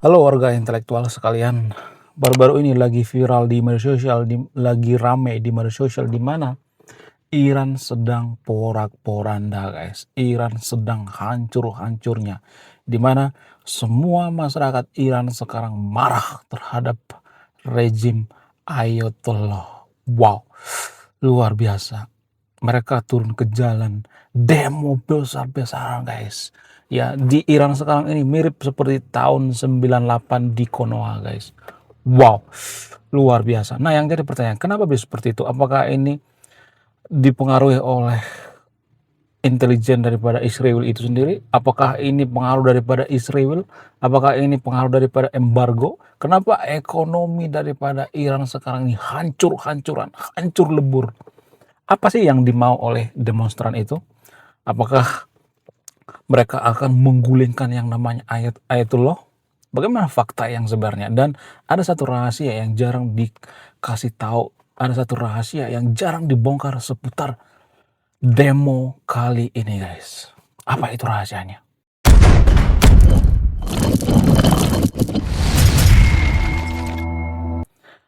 Halo warga intelektual sekalian, baru-baru ini lagi viral di media sosial, lagi rame di media sosial di mana Iran sedang porak-poranda guys. Iran sedang hancur-hancurnya. Di mana semua masyarakat Iran sekarang marah terhadap rezim Ayatollah. Wow, luar biasa. Mereka turun ke jalan, demo besar-besaran guys. Ya, di Iran sekarang ini mirip seperti tahun 98 di Konoha guys. Wow, luar biasa. Nah, yang jadi pertanyaan, kenapa bisa seperti itu? Apakah ini dipengaruhi oleh intelijen daripada Israel itu sendiri? Apakah ini pengaruh daripada Israel? Apakah ini pengaruh daripada embargo? Kenapa ekonomi daripada Iran sekarang ini hancur-hancuran, hancur lebur? Apa sih yang dimau oleh demonstran itu? Apakah mereka akan menggulingkan yang namanya Ayatullah? Bagaimana fakta yang sebenarnya? Dan ada satu rahasia yang jarang dikasih tahu, ada satu rahasia yang jarang dibongkar seputar demo kali ini guys. Apa itu rahasianya?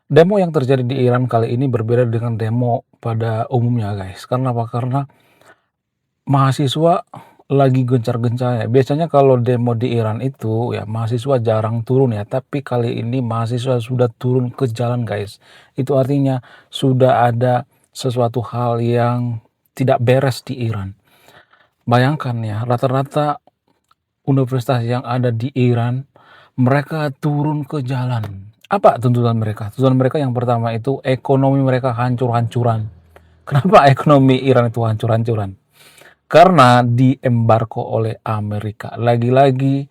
Demo yang terjadi di Iran kali ini berbeda dengan demo pada umumnya guys. Karena apa? Karena mahasiswa lagi gencar-gencarnya. Biasanya kalau demo di Iran itu ya mahasiswa jarang turun ya, tapi kali ini mahasiswa sudah turun ke jalan guys. Itu artinya sudah ada sesuatu hal yang tidak beres di Iran. Bayangkan ya, rata-rata universitas yang ada di Iran mereka turun ke jalan. Apa tuntutan mereka? Tuntutan mereka yang pertama itu ekonomi mereka hancur-hancuran. Kenapa ekonomi Iran itu hancur-hancuran? Karena diembargo oleh Amerika. Lagi-lagi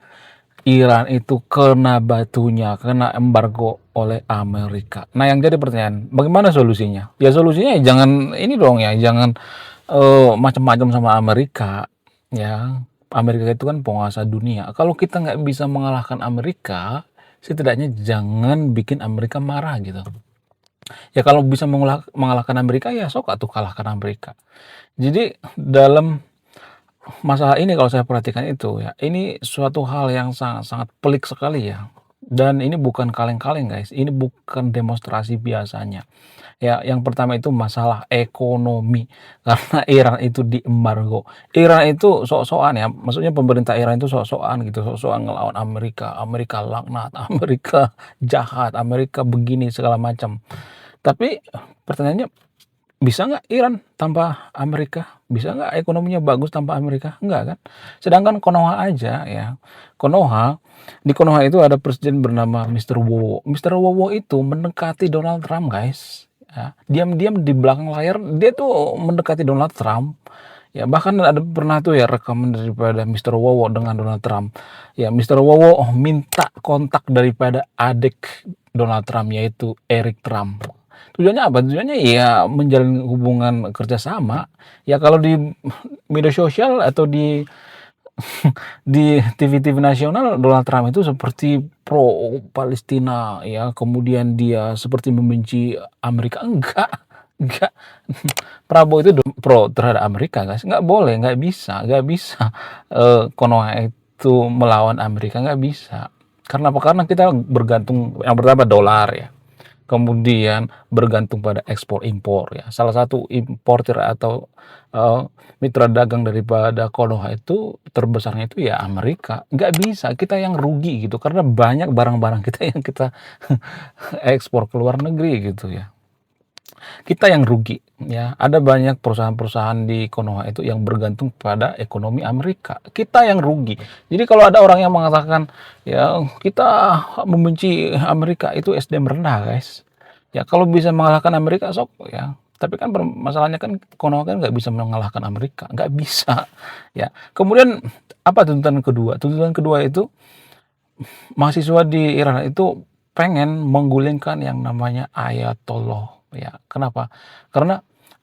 Iran itu kena batunya, kena embargo oleh Amerika. Nah, yang jadi pertanyaan, bagaimana solusinya? Ya solusinya ya jangan ini dong ya, jangan macam-macam sama Amerika. Ya, Amerika itu kan penguasa dunia. Kalau kita nggak bisa mengalahkan Amerika, setidaknya jangan bikin Amerika marah gitu. Ya kalau bisa mengalahkan Amerika ya sok atuh kalahkan Amerika. Jadi dalam masalah ini kalau saya perhatikan itu ya, ini suatu hal yang sangat-sangat pelik sekali ya. Dan ini bukan kaleng-kaleng guys, ini bukan demonstrasi biasanya. Ya, yang pertama itu masalah ekonomi karena Iran itu diembargo. Iran itu sok-sokan ya, maksudnya pemerintah Iran itu sok-sokan gitu, sok-sokan ngelawan Amerika. Amerika laknat, Amerika jahat, Amerika begini segala macam. Tapi pertanyaannya, bisa nggak Iran tanpa Amerika? Bisa nggak ekonominya bagus tanpa Amerika? Enggak kan? Sedangkan Konoha aja ya, di Konoha itu ada presiden bernama Mr. Wowo. Mr. Wowo itu mendekati Donald Trump guys. Ya, diam-diam di belakang layar dia tuh mendekati Donald Trump. Ya, bahkan ada pernah tuh ya rekaman daripada Mr. Wowo dengan Donald Trump. Ya, Mr. Wowo minta kontak daripada adik Donald Trump yaitu Eric Trump. Tujuannya apa? Tujuannya ya menjalin hubungan kerjasama. Ya kalau di media sosial atau di TV-TV nasional Donald Trump itu seperti pro Palestina ya, kemudian dia seperti membenci Amerika. Enggak. Prabowo itu pro terhadap Amerika guys. Nggak boleh, nggak bisa Konoha itu melawan Amerika, nggak bisa. Karena apa? Karena kita bergantung yang pertama dolar ya. Kemudian bergantung pada ekspor impor ya. Salah satu importer atau mitra dagang daripada Konoha itu terbesarnya itu ya Amerika. Nggak bisa, kita yang rugi gitu karena banyak barang-barang kita yang kita ekspor ke luar negeri gitu ya. Kita yang rugi ya. Ada banyak perusahaan-perusahaan di Konoha itu yang bergantung pada ekonomi Amerika. Kita yang rugi. Jadi kalau ada orang yang mengatakan ya kita membenci Amerika, itu SDM rendah guys. Ya kalau bisa mengalahkan Amerika sok ya. Tapi kan masalahnya kan Konoha kan nggak bisa mengalahkan Amerika, nggak bisa ya. Kemudian apa tuntutan kedua? Tuntutan kedua itu mahasiswa di Iran itu pengen menggulingkan yang namanya Ayatollah ya. Kenapa? Karena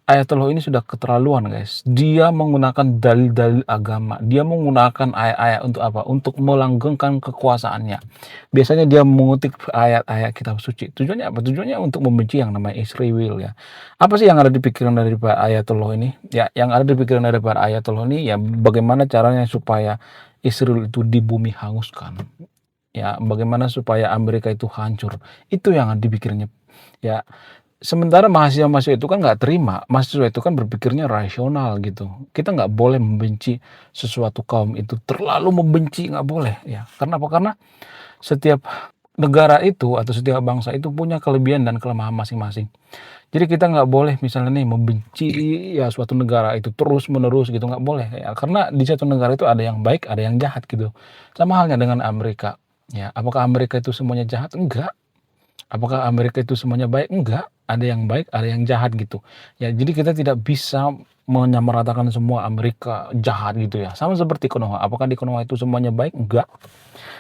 Ayatollah ini sudah keterlaluan guys. Dia menggunakan dalil-dalil agama. Dia menggunakan ayat-ayat untuk apa? Untuk melanggengkan kekuasaannya. Biasanya dia mengutip ayat-ayat kitab suci. Tujuannya apa? Tujuannya untuk membenci yang namanya Israel ya. Apa sih yang ada di pikiran daripada Ayatollah ini? Ya, yang ada di pikiran daripada Ayatollah ini ya bagaimana caranya supaya Israel itu di bumi hanguskan. ya bagaimana supaya Amerika itu hancur, itu yang dipikirnya, ya. Sementara mahasiswa-mahasiswa itu kan nggak terima, mahasiswa itu kan berpikirnya rasional gitu. Kita nggak boleh membenci sesuatu kaum itu, terlalu membenci nggak boleh ya. Karena apa? Karena setiap negara itu atau setiap bangsa itu punya kelebihan dan kelemahan masing-masing. Jadi kita nggak boleh misalnya nih membenci ya suatu negara itu terus-menerus gitu, nggak boleh ya. Karena di satu negara itu ada yang baik, ada yang jahat gitu. Sama halnya dengan Amerika, ya. Apakah Amerika itu semuanya jahat? Enggak. Apakah Amerika itu semuanya baik? Enggak, ada yang baik, ada yang jahat gitu. Ya, jadi kita tidak bisa menyamaratakan semua Amerika jahat gitu ya. Sama seperti Konoha. Apakah di Konoha itu semuanya baik? Enggak.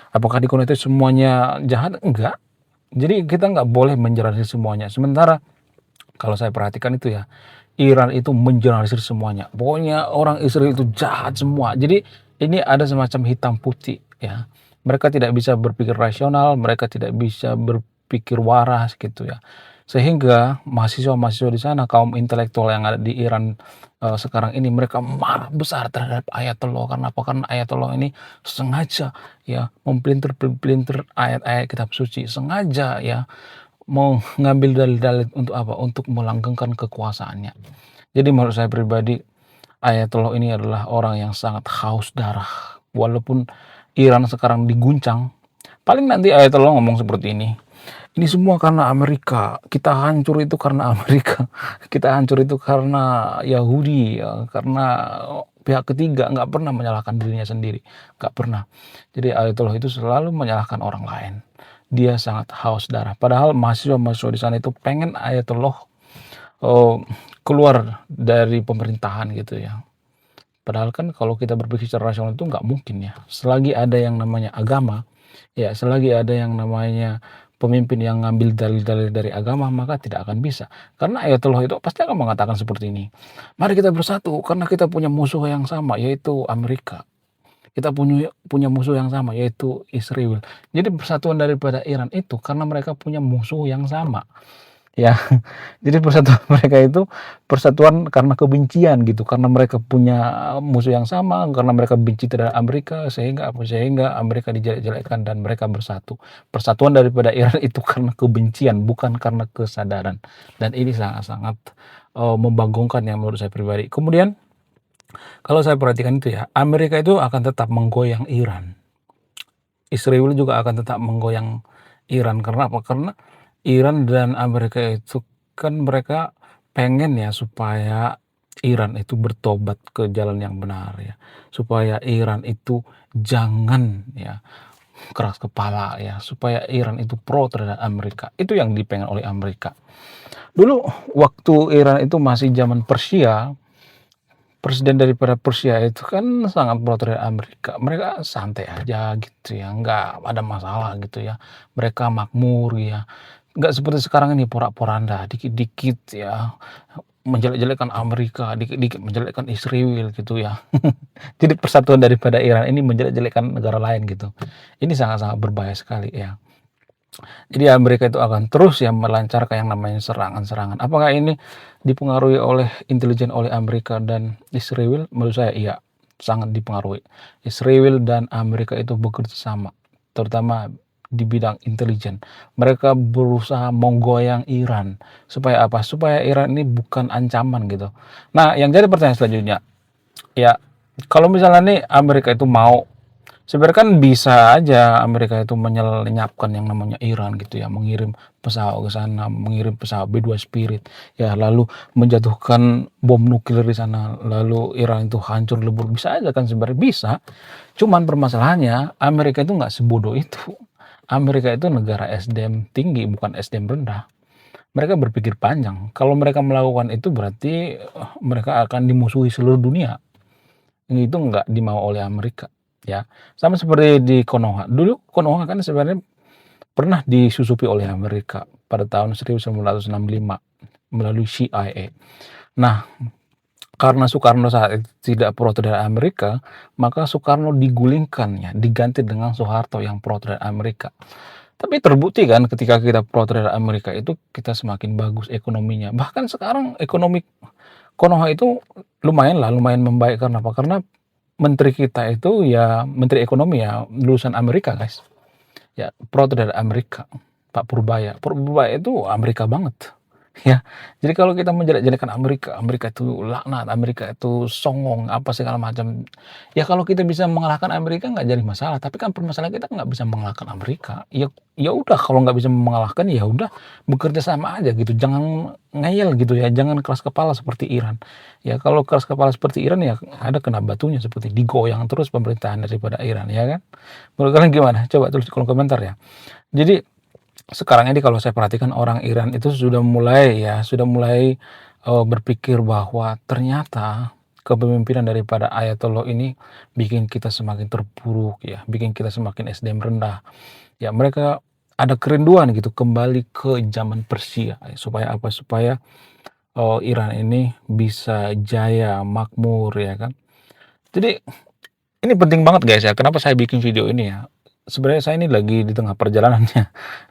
Apakah di Konoha itu semuanya jahat? Enggak. Jadi kita nggak boleh menjelaskan semuanya. Sementara kalau saya perhatikan itu ya, Iran itu menjelaskan semuanya. Pokoknya orang Israel itu jahat semua. Jadi ini ada semacam hitam putih ya. Mereka tidak bisa berpikir rasional, mereka tidak bisa berpikir waras gitu ya. Sehingga mahasiswa-mahasiswa di sana, kaum intelektual yang ada di Iran sekarang ini, mereka marah besar terhadap Ayatollah. Karena apa? Karena Ayatollah ini sengaja ya mempelintir-pelintir ayat-ayat kitab suci, sengaja ya mau ngambil dalil-dalil untuk apa? Untuk melanggengkan kekuasaannya. Jadi menurut saya pribadi, Ayatollah ini adalah orang yang sangat haus darah. Walaupun Iran sekarang diguncang, paling nanti Ayatollah ngomong seperti ini semua karena Amerika, kita hancur itu karena Amerika, kita hancur itu karena Yahudi, ya, karena pihak ketiga, nggak pernah menyalahkan dirinya sendiri, nggak pernah. Jadi Ayatollah itu selalu menyalahkan orang lain. Dia sangat haus darah. Padahal mahasiswa-mahasiswa di sana itu pengen Ayatollah oh, keluar dari pemerintahan gitu ya. Padahal kan kalau kita berpikir secara rasional itu nggak mungkin ya. Selagi ada yang namanya agama, ya selagi ada yang namanya pemimpin yang ngambil dalil-dalil dari agama, maka tidak akan bisa. Karena Ayatollah itu pasti akan mengatakan seperti ini. Mari kita bersatu karena kita punya musuh yang sama, yaitu Amerika. Kita punya musuh yang sama, yaitu Israel. Jadi persatuan daripada Iran itu karena mereka punya musuh yang sama. Ya, jadi persatuan mereka itu persatuan karena kebencian gitu, karena mereka punya musuh yang sama, karena mereka benci terhadap Amerika, sehingga apa? Sehingga Amerika dijelek-jelekkan dan mereka bersatu. Persatuan daripada Iran itu karena kebencian, bukan karena kesadaran. Dan ini sangat-sangat membagongkan yang menurut saya pribadi. Kemudian kalau saya perhatikan itu ya, Amerika itu akan tetap menggoyang Iran. Israel juga akan tetap menggoyang Iran. Karena apa? Karena Iran dan Amerika itu kan mereka pengen ya supaya Iran itu bertobat ke jalan yang benar ya. Supaya Iran itu jangan ya keras kepala ya. Supaya Iran itu pro terhadap Amerika. Itu yang dipengen oleh Amerika. Dulu waktu Iran itu masih zaman Persia, presiden daripada Persia itu kan sangat pro terhadap Amerika. Mereka santai aja gitu ya, nggak ada masalah gitu ya. Mereka makmur ya. Nggak seperti sekarang ini porak-poranda, dikit-dikit ya menjelek-jelekan Amerika, dikit-dikit menjelekkan Israel gitu ya. Jadi persatuan daripada Iran ini menjelek-jelekan negara lain gitu. Ini sangat-sangat berbahaya sekali ya. Jadi Amerika itu akan terus ya melancarkan yang namanya serangan-serangan. Apakah ini dipengaruhi oleh intelijen oleh Amerika dan Israel? Menurut saya iya, sangat dipengaruhi. Israel dan Amerika itu bekerja sama, terutama di bidang intelijen. Mereka berusaha menggoyang Iran. Supaya apa? Supaya Iran ini bukan ancaman gitu. Nah, yang jadi pertanyaan selanjutnya, ya kalau misalnya nih Amerika itu mau, sebenarnya kan bisa aja Amerika itu menyelenyapkan yang namanya Iran gitu ya, mengirim pesawat ke sana, mengirim pesawat B-2 Spirit, ya lalu menjatuhkan bom nuklir di sana, lalu Iran itu hancur lebur, bisa aja kan sebenarnya bisa. Cuman permasalahannya Amerika itu nggak sebodoh itu. Amerika itu negara SDM tinggi, bukan SDM rendah. Mereka berpikir panjang. Kalau mereka melakukan itu berarti mereka akan dimusuhi seluruh dunia. Itu nggak dimau oleh Amerika ya. Sama seperti di Konoha. Dulu Konoha kan sebenarnya pernah disusupi oleh Amerika pada tahun 1965 melalui CIA. Nah, karena Soekarno saat itu tidak pro terhadap Amerika, maka Soekarno digulingkan ya, diganti dengan Soeharto yang pro terhadap Amerika. Tapi terbukti kan ketika kita pro terhadap Amerika itu kita semakin bagus ekonominya. Bahkan sekarang ekonomi Konoha itu lumayan membaik. Karena apa? Karena menteri kita itu ya menteri ekonomi ya lulusan Amerika guys. ya pro terhadap Amerika, Pak Purbaya. Purbaya itu Amerika banget, ya. Jadi kalau kita menjelek-jelekan Amerika, Amerika itu laknat, Amerika itu songong, apa segala macam. Ya kalau kita bisa mengalahkan Amerika nggak jadi masalah, tapi kan permasalahan kita nggak bisa mengalahkan Amerika. Ya udah kalau nggak bisa mengalahkan, ya udah bekerja sama aja gitu, jangan ngeyel gitu ya, jangan keras kepala seperti Iran. Ya kalau keras kepala seperti Iran ya ada kena batunya, seperti digoyang terus pemerintahan daripada Iran, ya kan? Menurut kalian gimana? Coba tulis di kolom komentar ya. Jadi sekarang ini kalau saya perhatikan orang Iran itu sudah mulai berpikir bahwa ternyata kepemimpinan daripada Ayatollah ini bikin kita semakin terpuruk ya, bikin kita semakin SDM rendah. Ya mereka ada kerinduan gitu kembali ke zaman Persia, supaya apa? Supaya Iran ini bisa jaya, makmur ya kan. Jadi ini penting banget guys ya, kenapa saya bikin video ini ya. Sebenarnya saya ini lagi di tengah perjalanannya,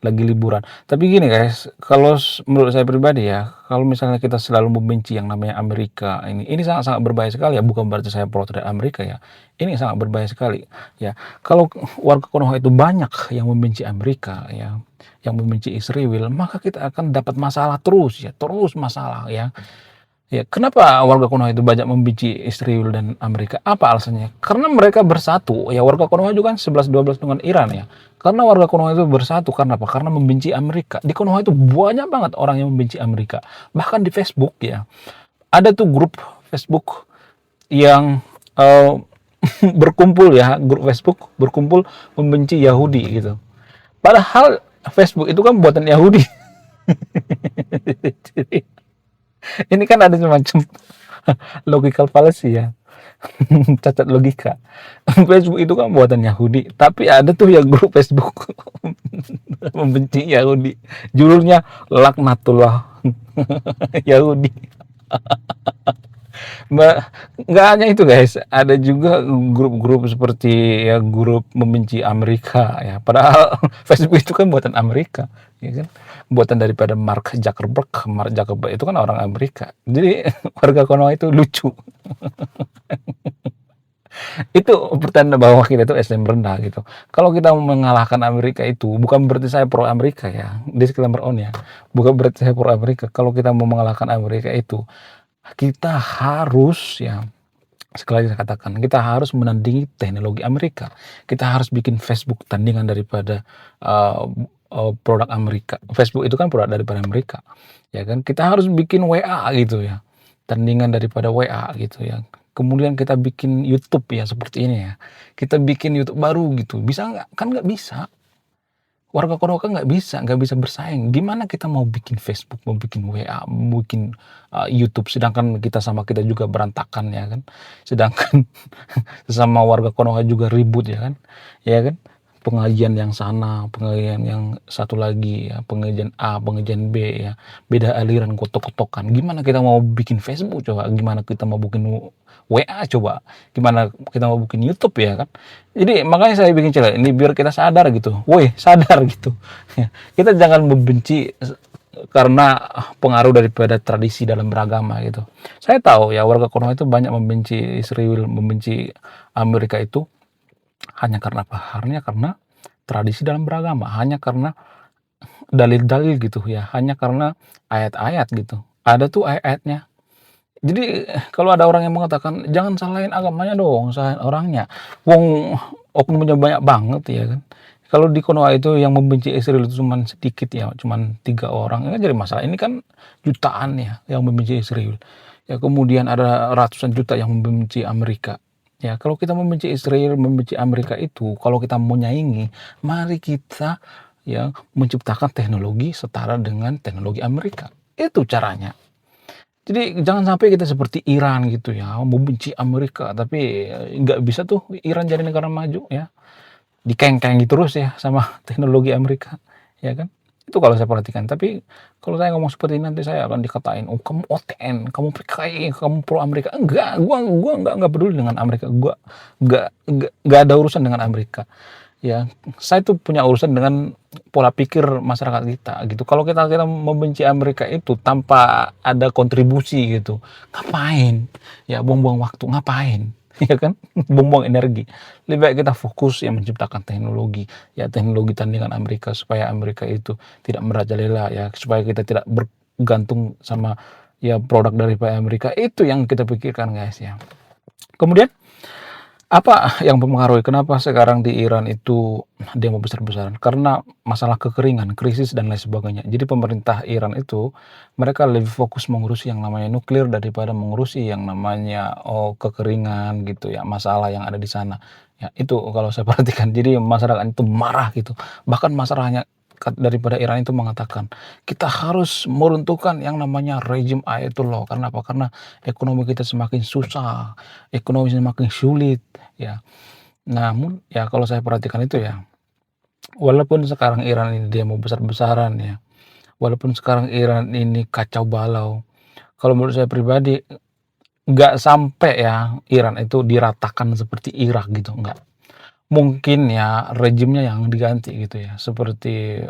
lagi liburan. Tapi gini guys, kalau menurut saya pribadi ya, kalau misalnya kita selalu membenci yang namanya Amerika, ini sangat-sangat berbahaya sekali ya, bukan berarti saya pro terhadap Amerika ya. Ini sangat berbahaya sekali ya. Kalau warga Konoha itu banyak yang membenci Amerika ya, yang membenci Israel, maka kita akan dapat masalah terus ya, terus masalah ya. Ya, kenapa warga Konoha itu banyak membenci Israel dan Amerika? Apa alasannya? Karena mereka bersatu. Ya, warga Konoha juga kan 11-12 dengan Iran ya. Karena warga Konoha itu bersatu. Karena apa? Karena membenci Amerika. Di Konoha itu banyak banget orang yang membenci Amerika. Bahkan di Facebook ya. Ada tuh grup Facebook yang berkumpul ya. Grup Facebook berkumpul membenci Yahudi gitu. Padahal Facebook itu kan buatan Yahudi. Jadi, ini kan ada semacam logical fallacy ya. Cacat logika. Facebook itu kan buatan Yahudi, tapi ada tuh yang grup Facebook membenci Yahudi. Judulnya laknatullah Yahudi. Nggak hanya itu guys, ada juga grup-grup seperti ya grup membenci Amerika ya. Padahal Facebook itu kan buatan Amerika, ya kan? Buatan daripada Mark Zuckerberg. Mark Zuckerberg itu kan orang Amerika. Jadi warga Konoha itu lucu. Itu pertanda bahwa kita itu SDM rendah gitu. Kalau kita mengalahkan Amerika itu bukan berarti saya pro Amerika ya. Disclaimer on ya. Bukan berarti saya pro Amerika. Kalau kita mau mengalahkan Amerika itu kita harus ya, sekali lagi saya katakan, kita harus menandingi teknologi Amerika. Kita harus bikin Facebook tandingan daripada produk Amerika. Facebook itu kan produk daripada Amerika, ya kan? Kita harus bikin WA gitu ya, tandingan daripada WA gitu ya. Kemudian kita bikin YouTube ya seperti ini ya. Kita bikin YouTube baru gitu. Bisa nggak? Kan nggak bisa. Warga Konoha kan nggak bisa bersaing. Gimana kita mau bikin Facebook, mau bikin WA, mau bikin YouTube, sedangkan kita juga berantakan ya kan. Sedangkan sesama warga Konoha juga ribut ya kan. Pengajian yang sana, pengajian yang satu lagi ya, pengajian A, pengajian B ya, beda aliran, kotok-kotokan. Gimana kita mau bikin Facebook coba? Gimana kita mau bikin WA coba? Gimana kita mau bikin YouTube ya kan? Jadi makanya saya bikin channel ini biar kita sadar gitu. Woi, sadar gitu. Kita jangan membenci karena pengaruh daripada tradisi dalam beragama gitu. Saya tahu ya warga Konoha itu banyak membenci Israel, membenci Amerika itu hanya karena apa? Hanya karena tradisi dalam beragama, hanya karena dalil-dalil gitu ya, hanya karena ayat-ayat gitu. Ada tuh ayat-ayatnya. Jadi kalau ada orang yang mengatakan jangan salahin agamanya dong, salahin orangnya. Wong oknumnya banyak banget ya kan. Kalau di Konoha itu yang membenci Israel itu cuma sedikit ya, cuma 3 orang. Ini jadi masalah. Ini kan jutaan ya yang membenci Israel. Ya kemudian ada ratusan juta yang membenci Amerika. Ya, kalau kita membenci Israel, membenci Amerika itu, kalau kita mau nyaingi, mari kita ya menciptakan teknologi setara dengan teknologi Amerika. Itu caranya. Jadi jangan sampai kita seperti Iran gitu ya, membenci Amerika, tapi nggak bisa tuh Iran jadi negara maju ya. Dikengkengi terus ya sama teknologi Amerika, ya kan? Itu kalau saya perhatikan. Tapi kalau saya ngomong seperti ini nanti saya akan dikatain, "Oh, kamu OTN, kamu PKI, kamu pro Amerika." Enggak, gua enggak peduli dengan Amerika. Gua enggak ada urusan dengan Amerika. Ya, saya tuh punya urusan dengan pola pikir masyarakat kita gitu. Kalau kita membenci Amerika itu tanpa ada kontribusi gitu, ngapain? Ya buang-buang waktu, ngapain? ya kan? Buang-buang energi. Lebih baik kita fokus ya menciptakan teknologi, ya teknologi tandingan Amerika supaya Amerika itu tidak merajalela ya, supaya kita tidak bergantung sama ya produk daripada Amerika. Itu yang kita pikirkan guys ya. Kemudian apa yang mempengaruhi kenapa sekarang di Iran itu demo besar-besaran? Karena masalah kekeringan, krisis dan lain sebagainya. Jadi pemerintah Iran itu mereka lebih fokus mengurusi yang namanya nuklir daripada mengurusi yang namanya kekeringan gitu ya, masalah yang ada di sana. Ya, itu kalau saya perhatikan. Jadi masyarakat itu marah gitu. Bahkan masalahnya daripada Iran itu mengatakan kita harus meruntuhkan yang namanya rejim Ayatollah. Karena apa? Karena ekonomi kita semakin susah, ekonomi semakin sulit ya. Namun ya kalau saya perhatikan itu ya, walaupun sekarang Iran ini demo besar-besaran ya, walaupun sekarang Iran ini kacau balau, kalau menurut saya pribadi nggak sampai ya Iran itu diratakan seperti Irak gitu, nggak. Mungkin ya rejimnya yang diganti gitu ya, seperti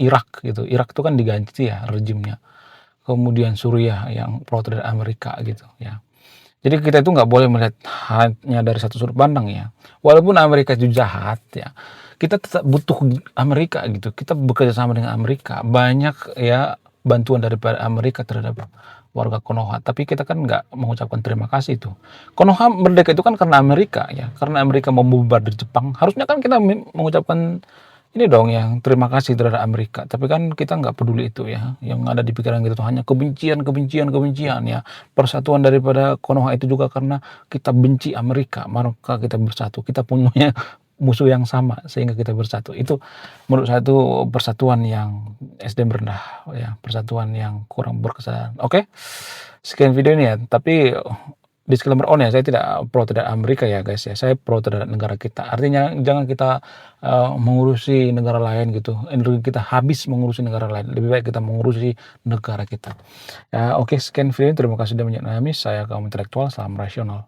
Irak gitu. Irak itu kan diganti ya rejimnya. Kemudian Suriah yang pro terhadap Amerika gitu ya. Jadi kita itu nggak boleh melihat hanya dari satu sudut pandang ya. Walaupun Amerika itu jahat ya, kita tetap butuh Amerika gitu. Kita bekerja sama dengan Amerika. Banyak ya bantuan daripada Amerika terhadap warga Konoha. Tapi kita kan nggak mengucapkan terima kasih itu. Konoha merdeka itu kan karena Amerika ya. Karena Amerika membubarkan Jepang. Harusnya kan kita mengucapkan ini dong yang terima kasih terhadap Amerika. Tapi kan kita nggak peduli itu ya. Yang ada di pikiran kita tuh hanya kebencian, kebencian, kebencian ya. Persatuan daripada Konoha itu juga karena kita benci Amerika, maka kita bersatu. Kita punya musuh yang sama sehingga kita bersatu. Itu menurut saya itu persatuan yang SDM rendah ya, persatuan yang kurang berkesan. Oke. Sekian video ini ya. Tapi disclaimer on ya, saya tidak pro terhadap Amerika ya guys ya, saya pro terhadap negara kita. Artinya jangan kita mengurusi negara lain gitu, energi kita habis mengurusi negara lain, lebih baik kita mengurusi negara kita. Ya oke, sekian video ini, terima kasih sudah menonton kami, saya kaum intelektual, salam rasional.